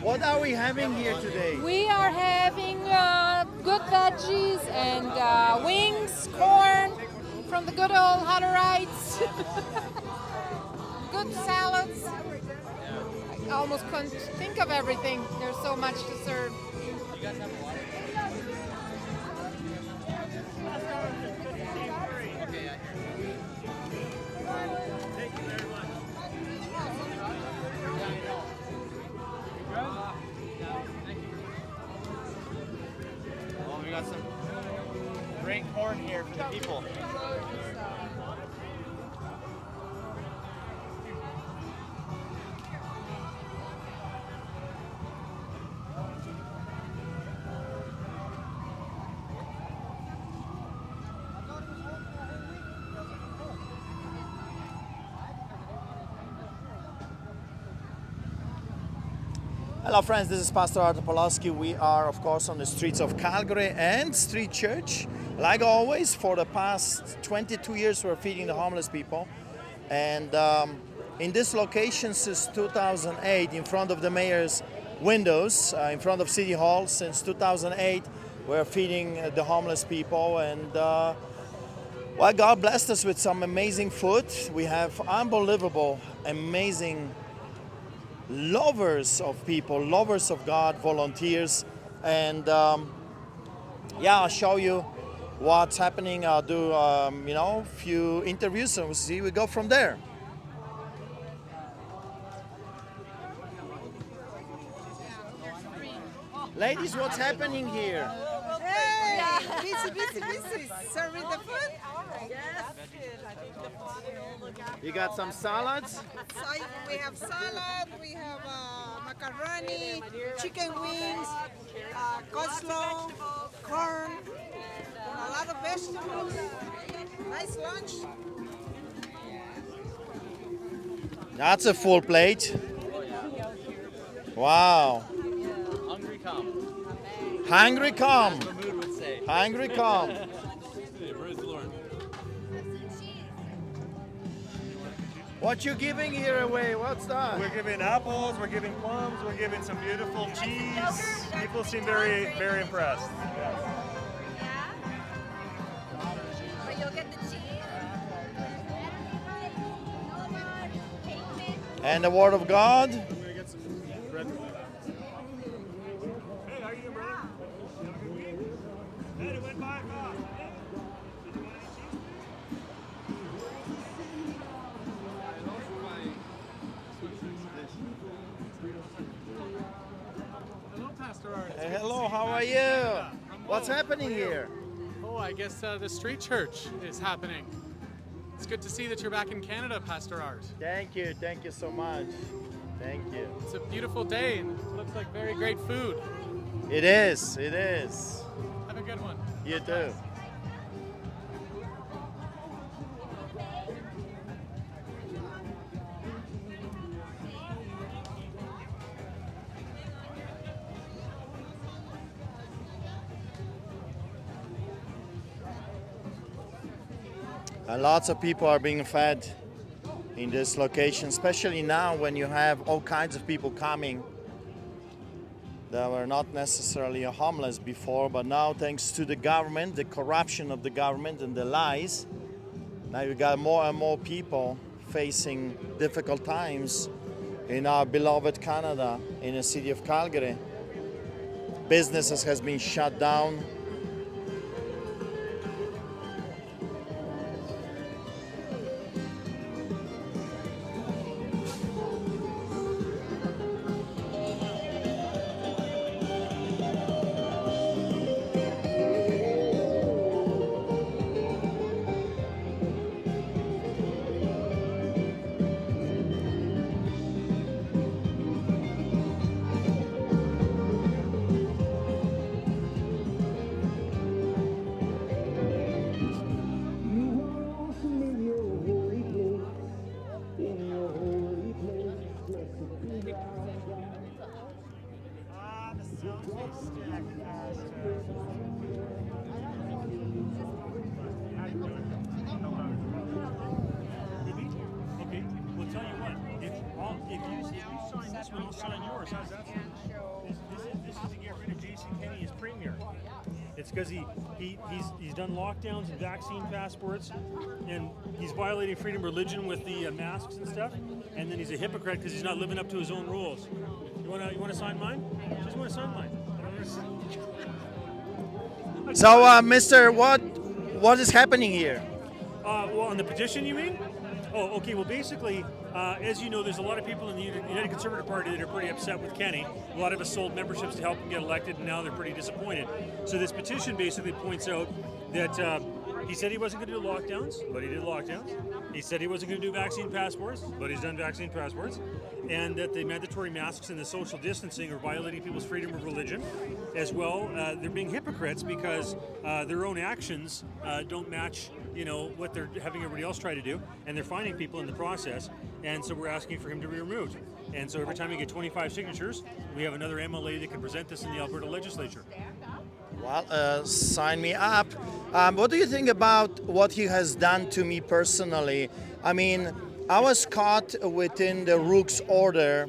What are we having here today? We are having good veggies and wings, corn from the good old Hutterites, good salads. I almost couldn't think of everything. There's so much to serve. Well, we got some great corn here for the people. Hello friends, this is Pastor Artur Pawlowski. We are of course on the streets of Calgary and Street Church. Like always, for the past 22 years we're feeding the homeless people. And in this location since 2008, in front of the mayor's windows, in front of City Hall, since 2008, we're feeding the homeless people. And well, God blessed us with some amazing food. We have unbelievable, amazing lovers of people, lovers of God, volunteers, and yeah, I'll show you what's happening. I'll do a few interviews and we'll see we go from there. Ladies, what's happening here? Hey, busy. Serving the food? You got some salads? We have salad, we have macaroni, chicken wings, coleslaw, corn, a lot of vegetables. Nice lunch. That's a full plate. Wow. Hungry come. Hungry come. Mahmood would say. Hungry come. Praise the Lord. What you giving here away? What's that? We're giving apples, we're giving plums, we're giving some beautiful cheese. People seem very, very impressed. But you'll get the cheese. And the Word of God. Hey, how are you doing, brother? You have a good week? Hey, it went by fast. Did you want any cheese? Hello, Pastor Art. Hey, hello, how are you? What's happening here? Oh, I guess the street church is happening. It's good to see that you're back in Canada, Pastor Art. Thank you so much. Thank you. It's a beautiful day and it looks like very great food. It is. Have a good one. You too. And lots of people are being fed in this location, especially now when you have all kinds of people coming that were not necessarily homeless before, but now thanks to the government, the corruption of the government and the lies, now you got more and more people facing difficult times in our beloved Canada, in the city of Calgary. Businesses has been shut down. If you sign this one, I'll sign yours. How's that? This is to get rid of Jason Kenney as premier. It's because he's done lockdowns and vaccine passports, and he's violating freedom of religion with the masks and stuff. And then he's a hypocrite because he's not living up to his own rules. You wanna sign mine? Just want to sign mine. So, Mister, what is happening here? Well, on the petition, you mean? Oh, okay. Well, basically, as you know, there's a lot of people in the United Conservative Party that are pretty upset with Kenny. A lot of us sold memberships to help him get elected, and now they're pretty disappointed. So this petition basically points out that he said he wasn't going to do lockdowns, but he did lockdowns. He said he wasn't going to do vaccine passports, but he's done vaccine passports. And that the mandatory masks and the social distancing are violating people's freedom of religion. As well, they're being hypocrites because their own actions don't match, what they're having everybody else try to do, and they're finding people in the process. And so we're asking for him to be removed. And so every time we get 25 signatures, we have another MLA that can present this in the Alberta legislature. Well, sign me up. What do you think about what he has done to me personally? I mean, I was caught within the Rook's order,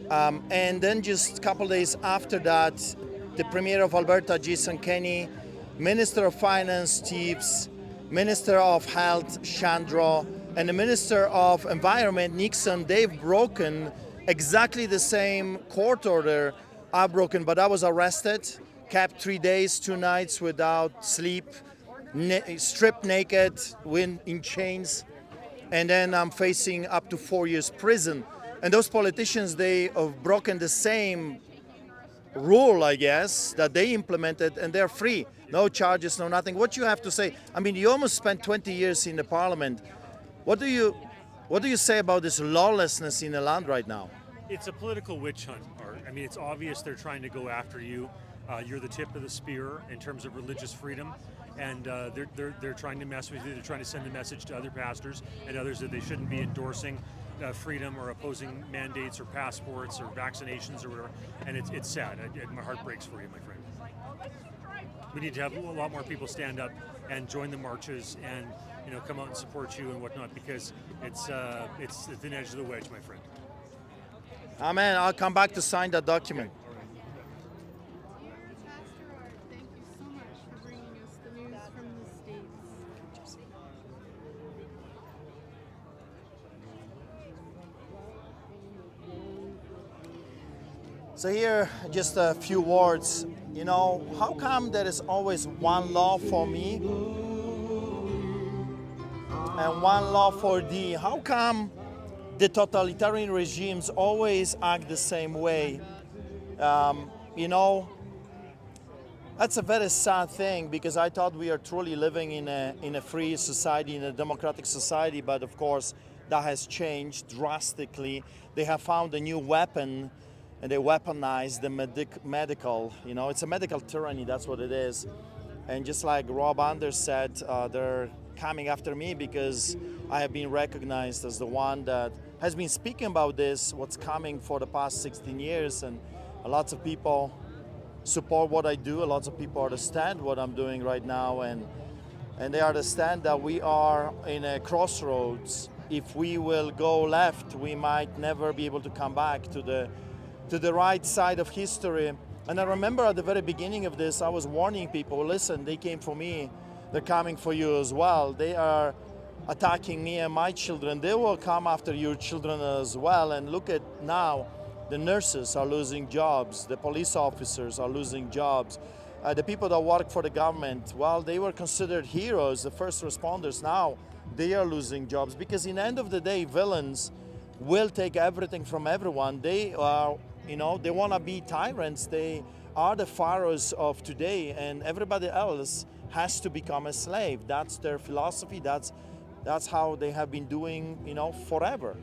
and then just a couple days after that, the Premier of Alberta, Jason Kenney, Minister of Finance, Steves, Minister of Health, Chandro, and the Minister of Environment, Nixon, they've broken exactly the same court order I've broken, but I was arrested, kept 3 days, 2 nights without sleep, stripped naked, in chains, and then I'm facing up to 4 years prison. And those politicians, they have broken the same rule, I guess, that they implemented, and they're free. No charges, no nothing. What you have to say? I mean, you almost spent 20 years in the parliament. What do you say about this lawlessness in the land right now? It's a political witch hunt, Art. I mean, it's obvious they're trying to go after you. You're the tip of the spear in terms of religious freedom, and they're trying to mess with you. They're trying to send a message to other pastors and others that they shouldn't be endorsing freedom or opposing mandates or passports or vaccinations or whatever. And it's sad. My heart breaks for you, my friend. We need to have a lot more people stand up and join the marches and come out and support you and whatnot, because it's the thin edge of the wedge, my friend. Amen. I'll come back to sign that document. Thank you so much for bringing us the news from the States. So here, just a few words. How come there is always one law for me and one law for thee? How come the totalitarian regimes always act the same way? That's a very sad thing, because I thought we are truly living in a free society, in a democratic society, but of course that has changed drastically. They have found a new weapon, and they weaponize the medical, it's a medical tyranny, that's what it is. And just like Rob Anders said, they're coming after me because I have been recognized as the one that has been speaking about this, what's coming for the past 16 years, and lots of people support what I do, lots of people understand what I'm doing right now, and they understand that we are in a crossroads. If we will go left, we might never be able to come back to the right side of history. And I remember at the very beginning of this, I was warning people, listen, they came for me, they're coming for you as well. They are attacking me and my children. They will come after your children as well. And look at now, the nurses are losing jobs, the police officers are losing jobs, the people that work for the government, well, they were considered heroes, the first responders. Now they are losing jobs, because in the end of the day, villains will take everything from everyone. They are, they want to be tyrants. They are the pharaohs of today, and everybody else has to become a slave. That's their philosophy. That's how they have been doing, forever.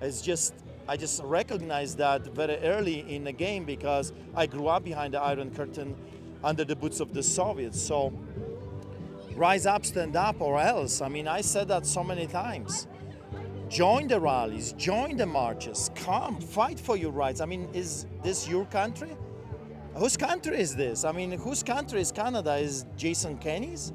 I just recognized that very early in the game, because I grew up behind the Iron Curtain under the boots of the Soviets. So rise up, stand up, or else. I mean, I said that so many times. Join the rallies, join the marches, come, fight for your rights. I mean, is this your country? Whose country is this? I mean, whose country is Canada? Is Jason Kenney's?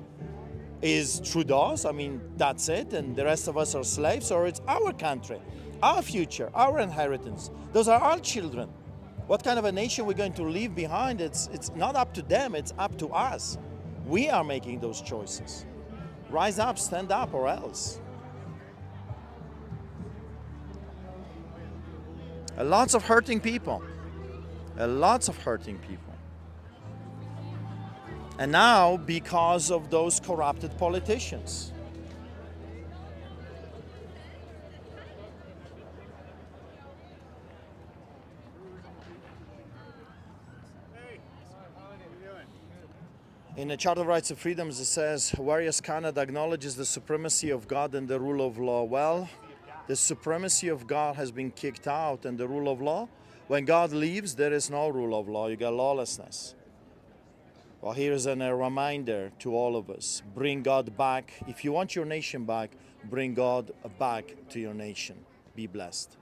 Is Trudeau's? I mean, that's it, and the rest of us are slaves, or it's our country? our future, our inheritance. Those are our children. What kind of a nation we're going to leave behind, it's not up to them, it's up to us. We are making those choices. Rise up, stand up, or else. Lots of hurting people. Lots of hurting people. And now, because of those corrupted politicians. In the Charter of Rights and Freedoms, it says, whereas Canada acknowledges the supremacy of God and the rule of law. Well, the supremacy of God has been kicked out, and the rule of law, when God leaves, there is no rule of law. You got lawlessness. Well, here's a reminder to all of us. Bring God back. If you want your nation back, bring God back to your nation. Be blessed.